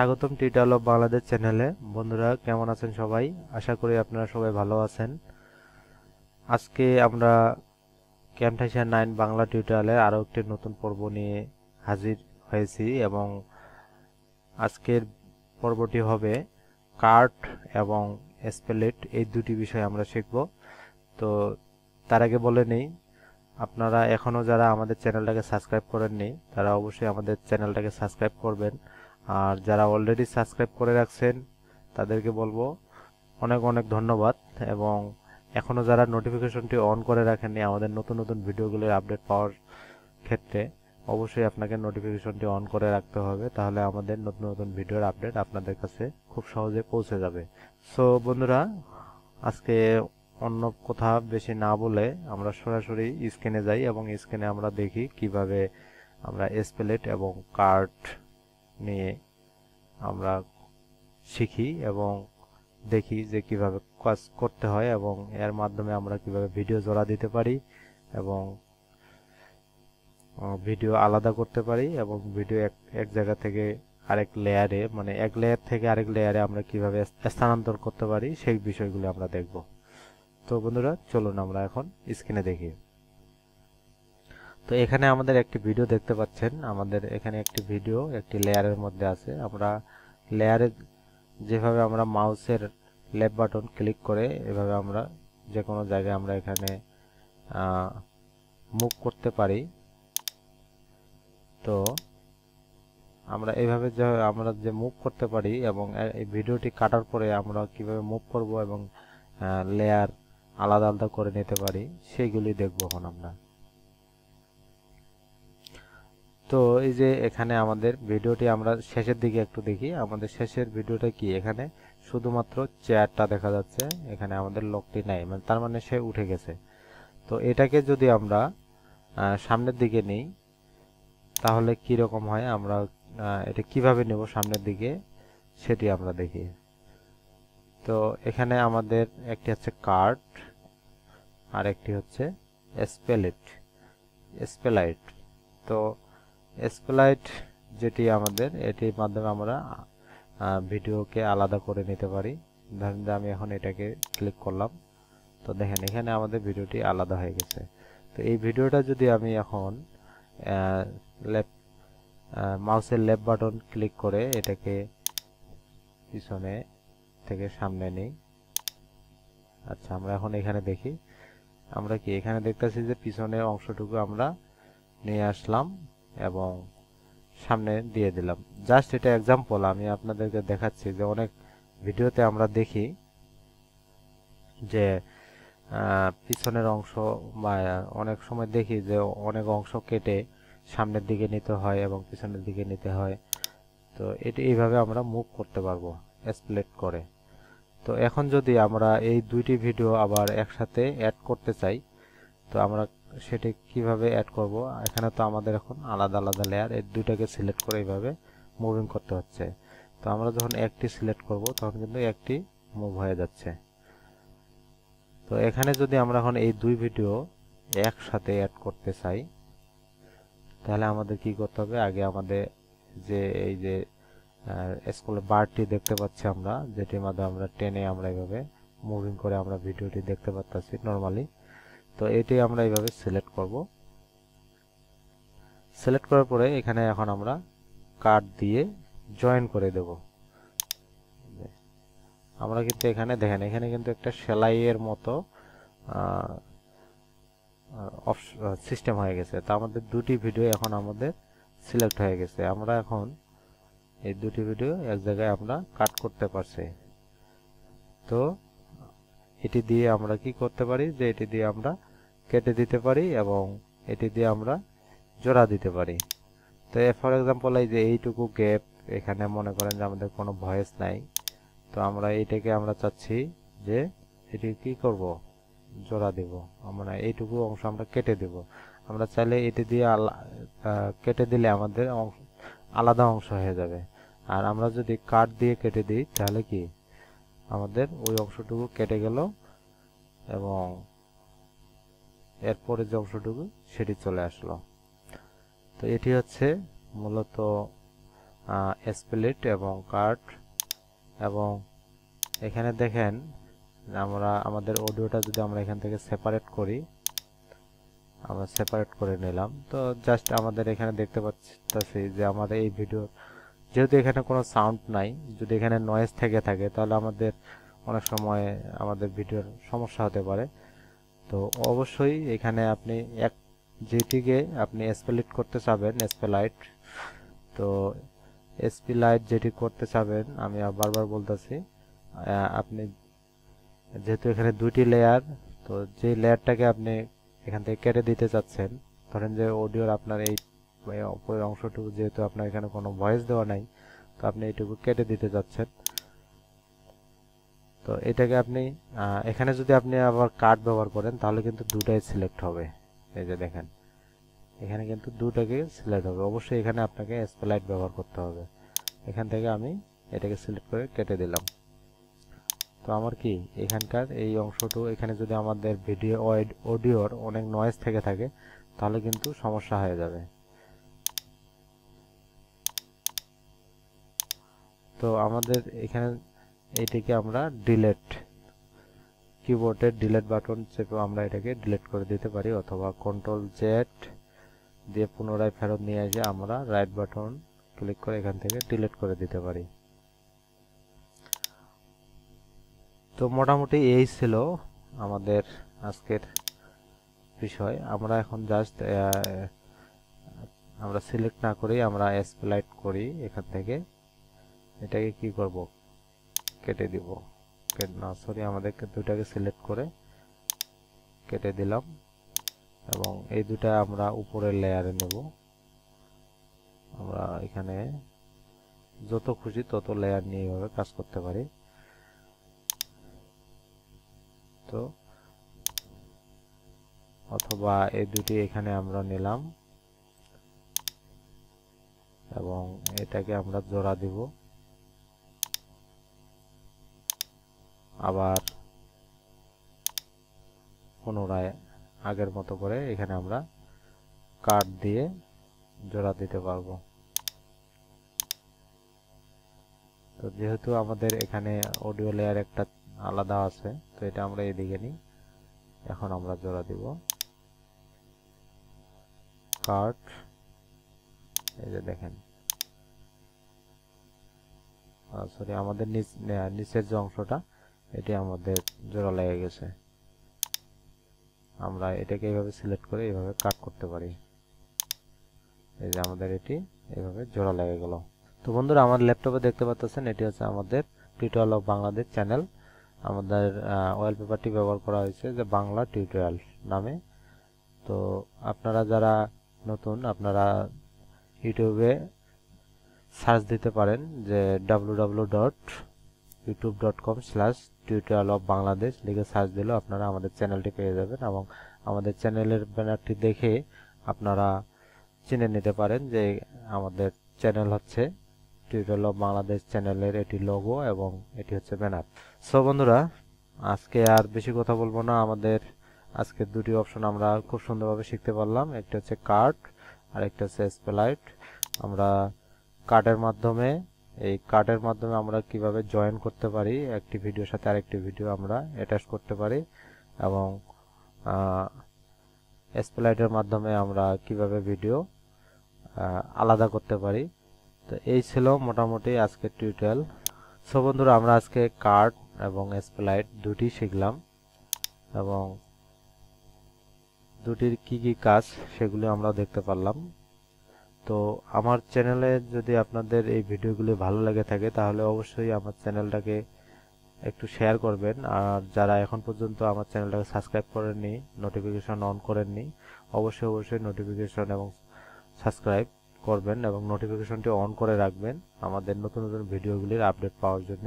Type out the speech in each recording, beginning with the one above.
স্বাগতম tutorial of Bangladesh চ্যানেলে। বন্ধুরা কেমন আছেন সবাই? আশা করি আপনারা সবাই ভালো আছেন। আজকে আমরা ক্যামটাসিয়া 9 বাংলা টিউটোরিয়ালে আরও একটি নতুন পর্ব নিয়ে হাজির হয়েছি এবং আজকের পর্বটি হবে কার্ট এবং স্পেলেট, এই দুটি বিষয় আমরা শিখব। তো তার আগে বলে নেই, আপনারা এখনও যারা আমাদের চ্যানেলটাকে সাবস্ক্রাইব করেননি তারা অবশ্যই আমাদের চ্যানেলটাকে সাবস্ক্রাইব করবেন। আর যারা অলরেডি সাবস্ক্রাইব করে রাখছেন তাদেরকে বলবো অনেক অনেক ধন্যবাদ। এবং এখনও যারা নোটিফিকেশনটি অন করে রাখেননি আমাদের নতুন নতুন ভিডিওগুলোর আপডেট পাওয়ার ক্ষেত্রে, অবশ্যই আপনাকে নোটিফিকেশনটি অন করে রাখতে হবে, তাহলে আমাদের নতুন নতুন ভিডিওর আপডেট আপনাদের কাছে খুব সহজে পৌঁছে যাবে। সো বন্ধুরা, আজকে অন্য কথা বেশি না বলে আমরা সরাসরি স্ক্রিনে যাই এবং স্ক্রিনে আমরা দেখি কিভাবে আমরা স্পেলেট এবং কার্ট নিয়ে আমরা শিখি এবং দেখি যে কিভাবে কাজ করতে হয় এবং এর মাধ্যমে আমরা কিভাবে ভিডিও জোড়া দিতে পারি এবং ভিডিও আলাদা করতে পারি এবং ভিডিও এক জায়গা থেকে আরেক লেয়ারে, মানে এক লেয়ার থেকে আরেক লেয়ারে আমরা কিভাবে স্থানান্তর করতে পারি সেই বিষয়গুলো আমরা দেখব। তো বন্ধুরা চলুন আমরা এখন স্ক্রিনে দেখি। তো এখানে আমাদের একটি ভিডিও দেখতে পাচ্ছেন। আমাদের এখানে একটি ভিডিও একটি লেয়ারের মধ্যে আছে। আমরা লেয়ারে যেভাবে আমরা মাউসের লেফট বাটন ক্লিক করে এভাবে আমরা যে কোনো জায়গায় আমরা এখানে মুভ করতে পারি। তো আমরা এইভাবে আমরা যে মুভ করতে পারি এবং এই ভিডিওটি কাটার পরে আমরা কিভাবে মুভ করব এবং লেয়ার আলাদা আলাদা করে নিতে পারি সেইগুলি দেখব এখন আমরা। তো এই যে এখানে আমাদের ভিডিওটি আমরা শেষের দিকে একটু দেখি। আমাদের শেষের ভিডিওটা কি, এখানে শুধুমাত্র চেয়ারটা দেখা যাচ্ছে, এখানে আমাদের লোকটি নাই, মানে তার মানে সে উঠে গেছে। তো এটাকে যদি আমরা সামনের দিকে নিই তাহলে কি রকম হয়, আমরা এটা কিভাবে নেব সামনের দিকে সেটি আমরা দেখি। তো এখানে আমাদের একটি হচ্ছে কার্ট আর একটি হচ্ছে স্পেলাইট। তো স্পেলাইট যেটি আমাদের, এটির মাধ্যমে আমরা ভিডিওকে আলাদা করে নিতে পারি। ধরেন যে আমি এখন এটাকে ক্লিক করলাম, তো দেখেন এখানে আমাদের ভিডিওটি আলাদা হয়ে গেছে। তো এই ভিডিওটা যদি আমি এখন মাউসের লেফট বাটন ক্লিক করে এটাকে পিছনে থেকে সামনে নিই। আচ্ছা, আমরা এখন এখানে দেখি, আমরা কি এখানে দেখতেছি যে পিছনের অংশটুকু আমরা নিয়ে আসলাম এবং সামনে দিয়ে দিলাম। জাস্ট এটা এক্সাম্পল, আমি আপনাদেরকে দেখাচ্ছি যে অনেক ভিডিওতে আমরা দেখি যে পিছনের অংশ বা অনেক সময় দেখি যে অনেক অংশ কেটে সামনের দিকে নিতে হয় এবং পিছনের দিকে নিতে হয়। তো এটি এইভাবে আমরা মুভ করতে পারবো স্প্লিট করে। তো এখন যদি আমরা এই দুইটি ভিডিও আবার একসাথে অ্যাড করতে চাই, তো আমরা সেটি কিভাবে অ্যাড করব? এখানে তো আমাদের এখন আলাদা আলাদা লেয়ার, এই দুইটাকে সিলেক্ট করে এইভাবে মুভিং করতে হচ্ছে। তো আমরা যখন একটি সিলেক্ট করব তখন কিন্তু একটি মুভ হয়ে যাচ্ছে। তো এখানে যদি আমরা এখন এই দুই ভিডিও একসাথে অ্যাড করতে চাই তাহলে আমাদের কি করতে হবে? আগে আমাদের যে এই যে স্কুলের বারটি দেখতে পাচ্ছি আমরা, যেটির মাধ্যমে আমরা টেনে আমরা এইভাবে মুভিং করে আমরা ভিডিওটি দেখতে পাচ্ছি নরমালি। তো এটি আমরা এইভাবে সিলেক্ট করব। সিলেক্ট করার পরে এখানে এখন আমরা কাট দিয়ে জয়েন করে দেব। আমরা কিন্তু এখানে দেখেন, এখানে কিন্তু একটা সেলাইয়ের মতো সিস্টেম হয়ে গেছে। তো আমাদের দুটি ভিডিও এখন আমাদের সিলেক্ট হয়ে গেছে। আমরা এখন এই দুটি ভিডিও এক জায়গায় আমরা কাট করতে পারছি। তো এটি দিয়ে আমরা কি করতে পারি, যে এটি দিয়ে আমরা কেটে দিতে পারি এবং এটি দিয়ে আমরা জোড়া দিতে পারি। তো ফর এক্সাম্পল এই যে এইটুকু গ্যাপ, এখানে মনে করেন যে আমাদের কোনো ভয়েস নাই, তো আমরা এইটাকে আমরা চাচ্ছি যে এটি কি করব, জোড়া দেব। আমরা এইটুকু অংশ আমরা কেটে দেব। আমরা চাইলে এটি দিয়ে কেটে দিলে আমাদের আলাদা অংশ হয়ে যাবে। আর আমরা যদি কাট দিয়ে কেটে দিই তাহলে কি আমাদের ওই অংশটুকু কেটে গেল এবং এরপরে যে অংশটুকু সেটি চলে আসলো। তো এটি হচ্ছে মূলত স্প্লিট এবং কাট, এবং এখানে দেখেন আমরা আমাদের অডিওটা যদি আমরা এখান থেকে সেপারেট করি, আমরা সেপারেট করে নিলাম। তো জাস্ট আমাদের এখানে দেখতে পাচ্ছি যে আমাদের এই ভিডিও যেহেতু এখানে কোনো সাউন্ড নাই, যদি এখানে নয়েজ থেকে থাকে তাহলে আমাদের অনেক সময় আমাদের ভিডিওর সমস্যা হতে পারে। তো অবশ্যই এখানে আপনি যেটিকে আপনি স্প্লিট করতে চাবেন, স্প্লাইট, তো স্প্লাইট যেটি করতে চাবেন, আমি বারবার বলতেছি, আপনি যেহেতু এখানে দুইটি লেয়ার, তো যে লেয়ারটাকে আপনি এখান থেকে কেটে দিতে চাচ্ছেন, ধরেন যে অডিওর আপনার এই উপরের অংশটুকু যেহেতু আপনার এখানে কোনো ভয়েস দেওয়া নাই, তো আপনি এইটুকু কেটে দিতে যাচ্ছেন। তো এটাকে আপনি এখানে যদি আপনি আবার কাট ব্যবহার করেন তাহলে কিন্তু দুটাই সিলেক্ট হবে। এই যে দেখেন এখানে কিন্তু দুটাকে সিলেক্ট হবে। অবশ্যই এখানে আপনাকে স্প্লাইট ব্যবহার করতে হবে। এখান থেকে আমি এটাকে সিলেক্ট করে কেটে দিলাম। তো আমার কি এখানকার এই অংশটুকু এখানে যদি আমাদের ভিডিও অডিওর অনেক নয়েজ থেকে থাকে তাহলে কিন্তু সমস্যা হয়ে যাবে। তো আমাদের এখানে এইটাকে আমরা ডিলিট, কিবোর্ডের ডিলিট বাটন চেপে আমরা এটাকে ডিলিট করে দিতে পারি, অথবা কন্ট্রোল জেড দিয়ে পুনরায় ফেরত নিয়ে এসে আমরা রাইট বাটন ক্লিক করে এখান থেকে ডিলিট করে দিতে পারি। তো মোটামুটি এই ছিল আমাদের আজকের বিষয়। আমরা এখন জাস্ট আমরা সিলেক্ট না করেই আমরা স্প্লাইট করি, এখান থেকে এটাকে কি করব, কেটে দিব। না সরি, আমাদেরকে দুটাকে সিলেক্ট করে কেটে দিলাম, এবং এই দুটা আমরা উপরের লেয়ারে নেব। আমরা এখানে যত খুশি তত লেয়ার নিয়ে এইভাবে কাজ করতে পারি। তো অথবা এই দুটি এখানে আমরা নিলাম এবং এটাকে আমরা জোড়া দিব, আবার পুনরায় আগের মতো করে এখানে আমরা কাট দিয়ে জোড়া দিতে পারবো। তো যেহেতু আমাদের এখানে অডিও লেয়ার একটা আলাদা আছে, তো এটা আমরা এদিকে নিই। এখন আমরা জোড়া দিব, কাট, এই যে দেখেন, সরি আমাদের নিচের যে অংশটা এটি আমাদের জোড়া লেগে গেছে। আমরা এটাকে এইভাবে সিলেক্ট করে এইভাবে কাট করতে পারি। এই যে আমাদের এটি এইভাবে জোড়া লেগে গেল। তো বন্ধুরা, আমার ল্যাপটপে দেখতে পাচ্ছেন এটি হচ্ছে আমাদের টিউটোরিয়াল অফ বাংলাদেশ চ্যানেল। আমাদের ওয়ালপেপারটি ব্যবহার করা হয়েছে যে বাংলা টিউটোরিয়াল নামে। তো আপনারা যারা নতুন, আপনারা ইউটিউবে সার্চ দিতে পারেন যে www.youtube.com/tutorialofbangladesh লিখে সার্চ দিলেও আপনারা আমাদের চ্যানেলটি পেয়ে যাবেন, এবং আমাদের চ্যানেলের ব্যানারটি দেখে আপনারা চিনে নিতে পারেন যে আমাদের চ্যানেল হচ্ছে টিউটোরিয়াল অফ বাংলাদেশ চ্যানেলের এটি লোগো এবং এটি হচ্ছে ব্যানার। সো বন্ধুরা, আজকে আর বেশি কথা বলবো না। আমাদের আজকে দুটি অপশন আমরা খুব সুন্দরভাবে শিখতে পারলাম, একটা হচ্ছে কাট আর একটা হচ্ছে স্প্লাইট। আমরা কাটের মাধ্যমে আমরা কিভাবে জয়েন করতে পারি, একটি ভিডিওর সাথে আরেকটি ভিডিও আমরা অ্যাটাচ করতে পারি, এবং স্প্লাইটের মাধ্যমে আমরা কিভাবে ভিডিও আলাদা করতে পারি। তো এই ছিল মোটামুটি আজকের টিউটোরিয়াল। সো বন্ধুরা, আমরা আজকে কাট এবং স্প্লাইট দুটি শিখলাম, এবং দুটির কি কি কাজ সেগুলো আমরা দেখতে পারলাম। তো আমার চ্যানেলে যদি আপনাদের এই ভিডিওগুলি ভালো লেগে থাকে তাহলে অবশ্যই আমার চ্যানেলটাকে একটু শেয়ার করবেন, আর যারা এখন পর্যন্ত আমার চ্যানেলটাকে সাবস্ক্রাইব করেননি, নোটিফিকেশন অন করেননি, অবশ্যই নোটিফিকেশন এবং সাবস্ক্রাইব করবেন এবং নোটিফিকেশনটি অন করে রাখবেন আমাদের নতুন নতুন ভিডিওগুলির আপডেট পাওয়ার জন্য।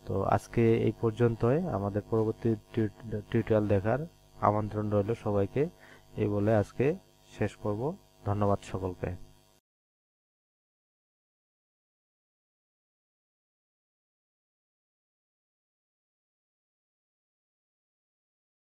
তো আজকে এই পর্যন্তই। আমাদের পরবর্তী টিউটোরিয়াল দেখার আমন্ত্রণ রইল সবাইকে। এই বলে আজকে শেষ করব। ধন্যবাদ সকলকে।